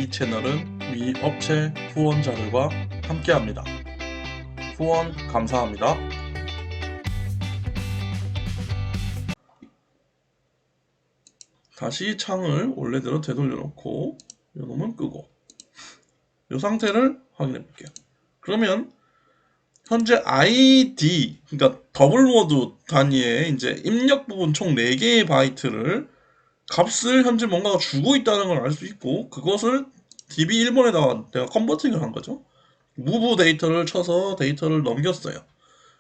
이 채널은 위 업체 후원자들과 함께합니다. 후원 감사합니다. 다시 창을 원래대로 되돌려 놓고 요놈은 끄고 이 상태를 확인해 볼게요. 그러면 현재 ID, 그러니까 더블워드 단위의 이제 입력 부분 총 4개의 바이트를 값을 현재 뭔가가 주고 있다는 걸 알 수 있고, 그것을 DB1번에다가 내가 컨버팅을 한 거죠. 무브 데이터를 쳐서 데이터를 넘겼어요.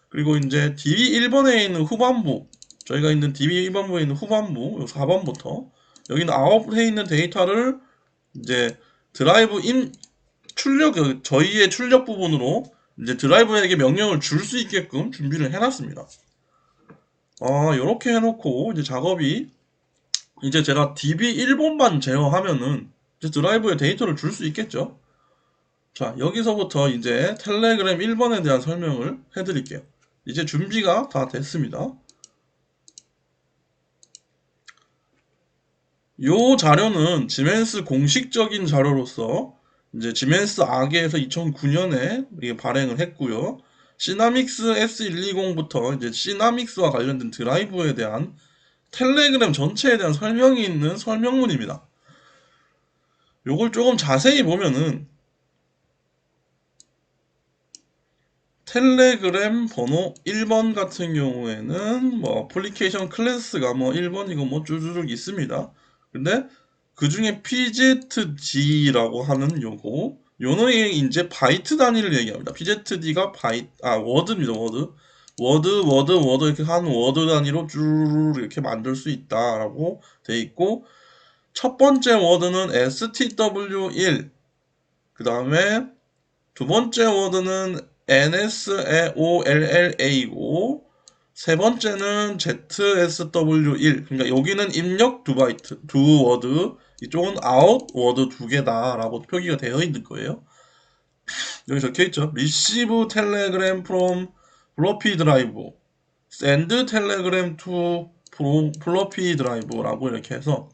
그리고 이제 DB1번에 있는 후반부, 저희가 있는 DB1번부에 있는 후반부, 4번부터 여기는 아웃에 있는 데이터를 이제 드라이브 출력, 저희의 출력 부분으로 이제 드라이브에게 명령을 줄 수 있게끔 준비를 해놨습니다. 이렇게 해놓고 이제 작업이 이제 제가 DB1번만 제어하면은 이제 드라이브에 데이터를 줄 수 있겠죠. 자, 여기서부터 이제 텔레그램 1번에 대한 설명을 해드릴게요. 이제 준비가 다 됐습니다. 요 자료는 지멘스 공식적인 자료로서 이제 지멘스 아게에서 2009년에 발행을 했고요. 시나믹스 S120부터 이제 시나믹스와 관련된 드라이브에 대한 텔레그램 전체에 대한 설명이 있는 설명문입니다. 요걸 조금 자세히 보면은 텔레그램 번호 1번 같은 경우에는 뭐 어플리케이션 클래스가 뭐 1번이고 뭐 쭈쭈룩 있습니다. 근데 그 중에 PZD라고 하는 요는 이제 바이트 단위를 얘기합니다. PZD가 워드입니다. 워드 이렇게 한 워드 단위로 쭈르르 이렇게 만들 수 있다라고 돼 있고, 첫 번째 워드는 STW1, 그 다음에 두 번째 워드는 NSOLLA고, 세 번째는 ZSW1. 그러니까 여기는 입력 2바이트, 2워드, 이쪽은 아웃 워드 2개다라고 표기가 되어 있는 거예요. 여기 적혀 있죠. Receive telegram from floppy drive, send telegram to floppy drive라고 이렇게 해서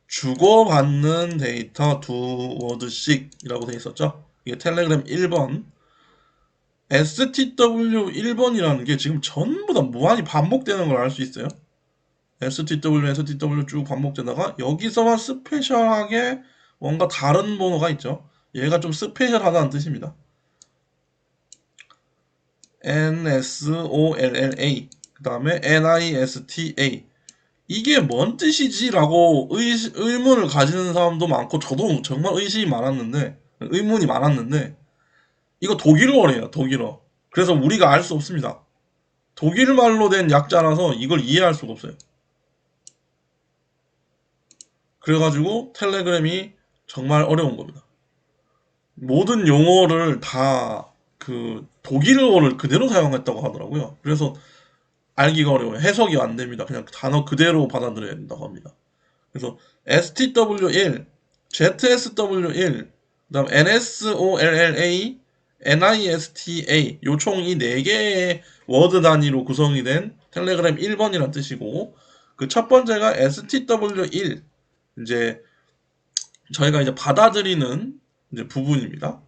주고받는 데이터 2워드씩이라고 되어 있었죠. 이게 텔레그램 1번. STW1번이라는 게 지금 전부 다 무한히 반복되는 걸 알 수 있어요. STW 쭉 반복되다가 여기서만 스페셜하게 뭔가 다른 번호가 있죠. 얘가 좀 스페셜하다는 뜻입니다. NSOLLA, 그 다음에 NISTA. 이게 뭔 뜻이지? 라고 의문을 가지는 사람도 많고, 저도 정말 의문이 많았는데, 이거 독일어래요, 독일어. 그래서 우리가 알 수 없습니다. 독일말로 된 약자라서 이걸 이해할 수가 없어요. 그래가지고 텔레그램이 정말 어려운 겁니다. 모든 용어를 다 그 독일어를 그대로 사용했다고 하더라고요. 그래서 알기가 어려워요. 해석이 안 됩니다. 그냥 단어 그대로 받아들여야 된다고 합니다. 그래서 STW1, ZSW1, 그 다음 NSOLLA, NISTA, 요 총 이 4개의 워드 단위로 구성이 된 텔레그램 1번이란 뜻이고, 그 첫 번째가 STW1, 이제 저희가 이제 받아들이는 이제 부분입니다.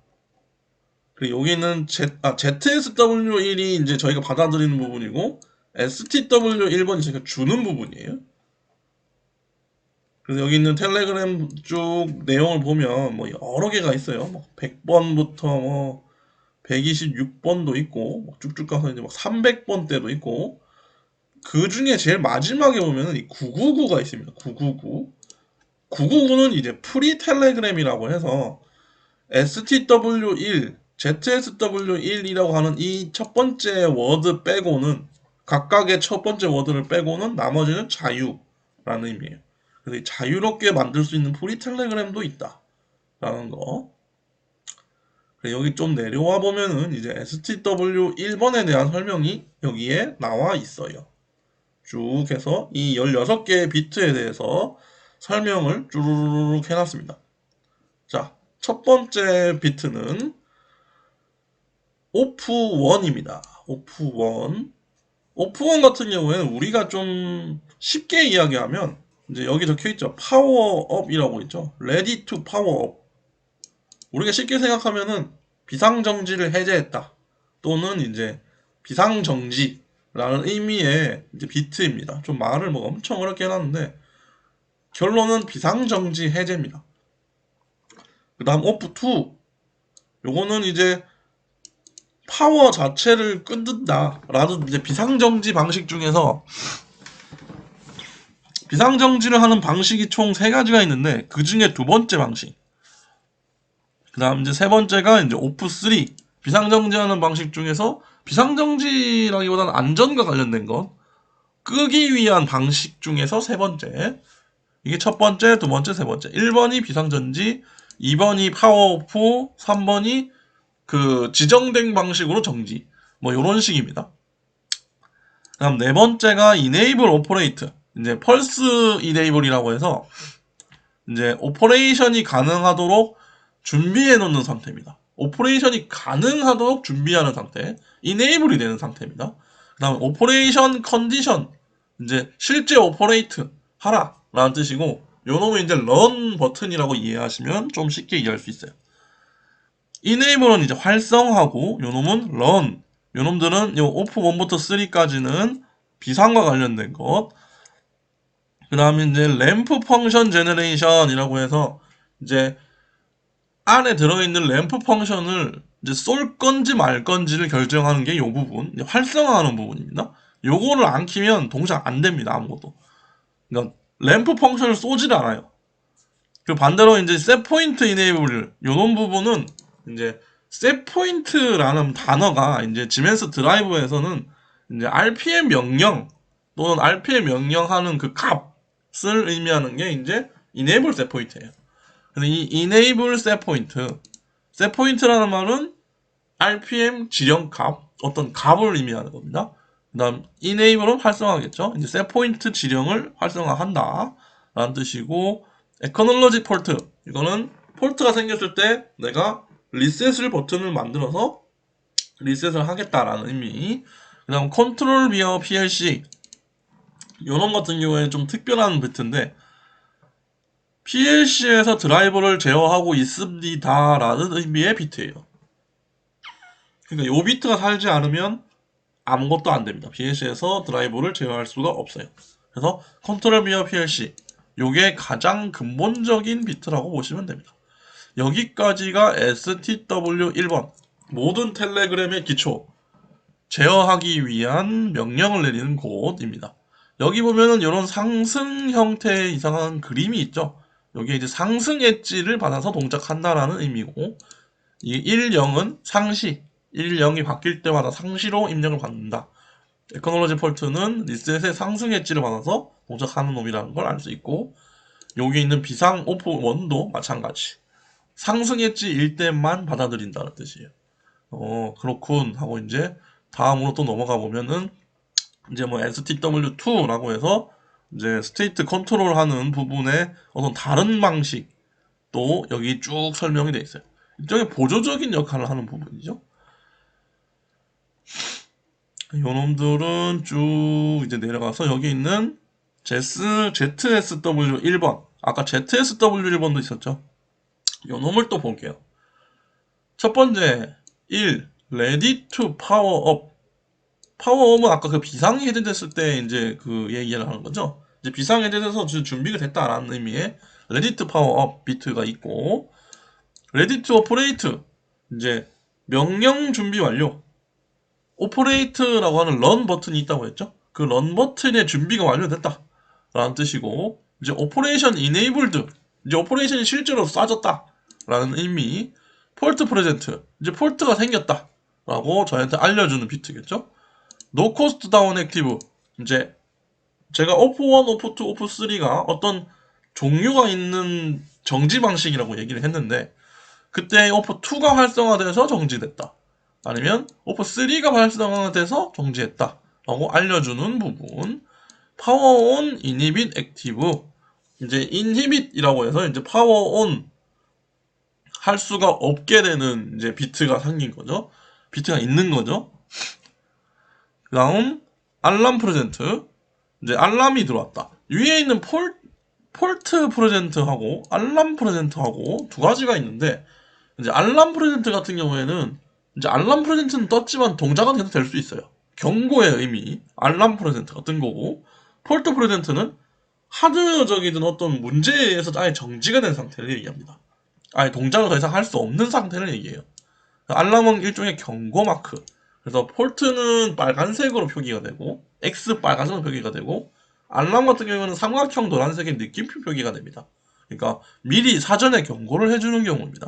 그리고 여기는 ZSW1이 이제 저희가 받아들이는 부분이고, STW1번이 저희가 주는 부분이에요. 그래서 여기 있는 텔레그램 쭉 내용을 보면 뭐 여러 개가 있어요. 뭐 100번부터 뭐 126번도 있고, 뭐 쭉쭉 가서 이제 막 300번대도 있고, 그 중에 제일 마지막에 보면은 이 999가 있습니다. 999. 999는 이제 프리 텔레그램이라고 해서 STW1, ZSW1이라고 하는 이 첫 번째 워드 빼고는, 각각의 첫 번째 워드를 빼고는 나머지는 자유라는 의미예요. 그래서 자유롭게 만들 수 있는 프리 텔레그램도 있다라는 거. 여기 좀 내려와 보면은 이제 STW1번에 대한 설명이 여기에 나와 있어요. 쭉 해서 이 16개의 비트에 대해서 설명을 쭈르륵 해놨습니다. 자, 첫 번째 비트는 오프1입니다. 오프1. 오프1 같은 경우에는 우리가 좀 쉽게 이야기하면 이제 여기 적혀 있죠. 파워업이라고 있죠. ready to power up. 우리가 쉽게 생각하면은 비상정지를 해제했다. 또는 이제 비상정지라는 의미의 이제 비트입니다. 좀 말을 뭐 엄청 어렵게 해놨는데 결론은 비상정지 해제입니다. 그 다음 오프 2. 요거는 이제 파워 자체를 끊는다 라는 이제 비상정지 방식 중에서 비상정지를 하는 방식이 총 3가지가 있는데 그 중에 두 번째 방식, 그 다음 이제 세 번째가 이제 오프 3. 비상정지하는 방식 중에서 비상정지라기보다는 안전과 관련된 것, 끄기 위한 방식 중에서 세 번째. 이게 첫 번째, 두 번째, 세 번째. 1번이 비상정지, 2번이 파워오프, 3번이 그 지정된 방식으로 정지. 뭐 요런 식입니다. 그다음 네 번째가 enable operate. 이제 펄스 enable이라고 해서 이제 오퍼레이션이 가능하도록 준비해 놓는 상태입니다. 오퍼레이션이 가능하도록 준비하는 상태, enable이 되는 상태입니다. 그다음 오퍼레이션 컨디션, 이제 실제 오퍼레이트 하라 라는 뜻이고, 요놈은 이제 run 버튼이라고 이해하시면 좀 쉽게 이해할 수 있어요. enable은 이제 활성하고, 요놈은 run. 요놈들은 요 오프 1부터 3까지는 비상과 관련된 것. 그 다음에 이제 램프 펑션 제너레이션이라고 해서 이제 안에 들어있는 램프 펑션을 이제 쏠 건지 말 건지를 결정하는 게 요 부분, 활성화하는 부분입니다. 요거를 안 키면 동작 안 됩니다. 아무것도. 그러니까 램프 펑션을 쏘질 않아요. 그 반대로 이제 셋 포인트 이네이블 요런 부분은 이제 셋 포인트라는 단어가 이제 지멘스 드라이버에서는 이제 RPM 명령 또는 RPM 명령하는 그 값을 의미하는 게 이제 enable set point예요. 근데 이 enable set point라는 말은 RPM 지령값, 어떤 값을 의미하는 겁니다. 그다음 enable은 활성화겠죠. 이제 set point 지령을 활성화한다 라는 뜻이고, 에코놀로지 폴트, 이거는 폴트가 생겼을 때 내가 리셋을 버튼을 만들어서 리셋을 하겠다라는 의미. 그 다음 컨트롤 비어 PLC, 요놈 같은 경우에는 좀 특별한 비트인데 PLC에서 드라이버를 제어하고 있습니다 라는 의미의 비트예요. 그러니까 요 비트가 살지 않으면 아무것도 안 됩니다. PLC에서 드라이버를 제어할 수가 없어요. 그래서 컨트롤 비어 PLC, 요게 가장 근본적인 비트라고 보시면 됩니다. 여기까지가 STW 1번, 모든 텔레그램의 기초, 제어하기 위한 명령을 내리는 곳입니다. 여기 보면은 이런 상승 형태의 이상한 그림이 있죠. 여기에 이제 상승 엣지를 받아서 동작한다라는 의미고, 이 1, 0은 상시, 1, 0이 바뀔 때마다 상시로 입력을 받는다. 에코놀로지 폴트는 리셋의 상승 엣지를 받아서 동작하는 놈이라는 걸 알 수 있고, 여기 있는 비상 오프 1도 마찬가지. 상승 엣지일 때만 받아들인다는 뜻이에요. 그렇군 하고 이제 다음으로 또 넘어가 보면은 이제 뭐 STW2라고 해서 이제 스테이트 컨트롤 하는 부분의 어떤 다른 방식도 여기 쭉 설명이 돼 있어요. 일종의 보조적인 역할을 하는 부분이죠. 요놈들은 쭉 이제 내려가서 여기 있는 ZSW 1번, 아까 ZSW 1번도 있었죠. 요놈을 또 볼게요. 첫 번째 1. Ready to power up. 파워업은 아까 그 비상 해제됐을 때 이제 그 얘기를 하는 거죠. 이제 비상 해제돼서 준비가 됐다라는 의미의 Ready to power up 비트가 있고, Ready to operate, 이제 명령 준비 완료. Operate라고 하는 run 버튼이 있다고 했죠. 그 run 버튼의 준비가 완료됐다 라는 뜻이고, 이제 operation enabled, 이제 operation이 실제로 쏴졌다 라는 의미. 폴트 프레젠트, 이제 폴트가 생겼다 라고 저희한테 알려주는 비트겠죠. 노 코스트 다운 액티브, 이제 제가 오프 1, 오프 2, 오프 3가 어떤 종류가 있는 정지 방식이라고 얘기를 했는데, 그때 오프 2가 활성화돼서 정지됐다, 아니면 오프 3가 활성화돼서 정지했다 라고 알려주는 부분. 파워 온 이니빗 액티브, 이제 인히빗이라고 해서 이제 파워 온 할 수가 없게 되는 이제 비트가 생긴 거죠. 비트가 있는 거죠. 그 다음 알람 프레젠트, 이제 알람이 들어왔다. 위에 있는 폴트 프레젠트하고 알람 프레젠트하고 두 가지가 있는데, 이제 알람 프레젠트 같은 경우에는 이제 알람 프레젠트는 떴지만 동작은 계속 될 수 있어요. 경고의 의미, 알람 프레젠트가 뜬 거고, 폴트 프레젠트는 하드적이든 어떤 문제에 의해서 아예 정지가 된 상태를 얘기합니다. 아예 동작을 더 이상 할 수 없는 상태를 얘기해요. 알람은 일종의 경고 마크. 그래서 폴트는 빨간색으로 표기가 되고, X 빨간색으로 표기가 되고, 알람 같은 경우는 삼각형 노란색의 느낌표 표기가 됩니다. 그러니까 미리 사전에 경고를 해주는 경우입니다.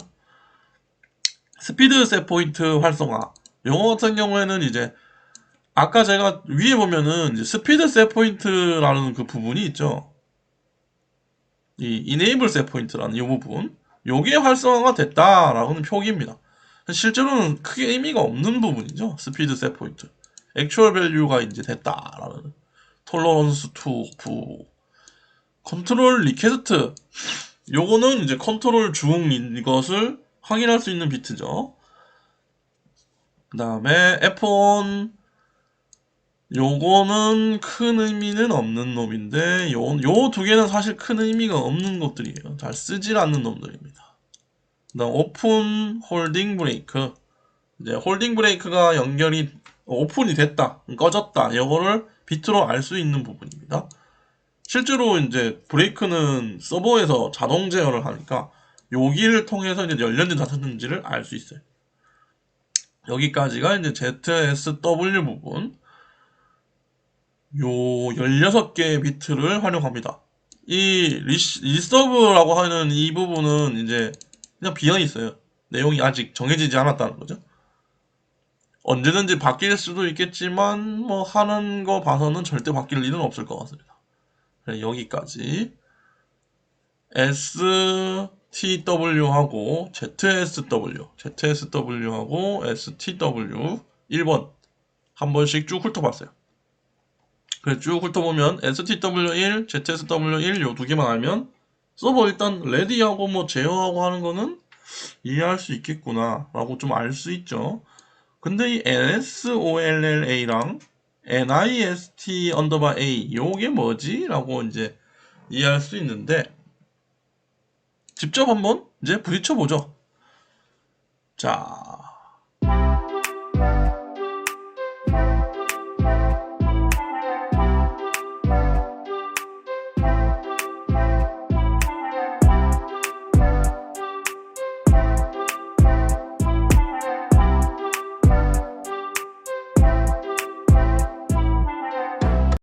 스피드 셋 포인트 활성화. 요거 같은 경우에는 이제 아까 제가 위에 보면은 이제 스피드 셋 포인트라는 그 부분이 있죠. 이 enable 셋 포인트라는 이 부분. 요게 활성화가 됐다라고는 표기입니다. 실제로는 크게 의미가 없는 부분이죠. 스피드 셋 포인트. 액츄얼 밸류가 이제 됐다라는. 톨러런스 투 오프. 컨트롤 리퀘스트. 요거는 이제 컨트롤 중인 것을 확인할 수 있는 비트죠. 그 다음에 F1. 요거는 큰 의미는 없는 놈인데, 요 두 개는 사실 큰 의미가 없는 것들이에요. 잘 쓰질 않는 놈들입니다. 그 다음 오픈 홀딩 브레이크. 이제 홀딩 브레이크가 연결이 오픈이 됐다, 꺼졌다, 이거를 비트로 알 수 있는 부분입니다. 실제로 이제 브레이크는 서버에서 자동 제어를 하니까 여기를 통해서 이제 열렸는지 닫혔는지를 알 수 있어요. 여기까지가 이제 ZSW 부분. 요 16개의 비트를 활용합니다. 이 리서브라고 하는 이 부분은 이제 그냥 비어 있어요. 내용이 아직 정해지지 않았다는 거죠. 언제든지 바뀔 수도 있겠지만 뭐 하는 거 봐서는 절대 바뀔 일은 없을 것 같습니다. 여기까지 STW하고 ZSW하고 STW 1번 한 번씩 쭉 훑어봤어요. 그래 쭉 훑어보면 STW1, ZSW1 요 두 개만 알면 서버 일단 레디하고 뭐 제어하고 하는 거는 이해할 수 있겠구나 라고 좀 알 수 있죠. 근데 이 NSOLLA랑 NIST 언더바 A 요게 뭐지? 라고 이제 이해할 수 있는데 직접 한번 이제 부딪혀 보죠. 자,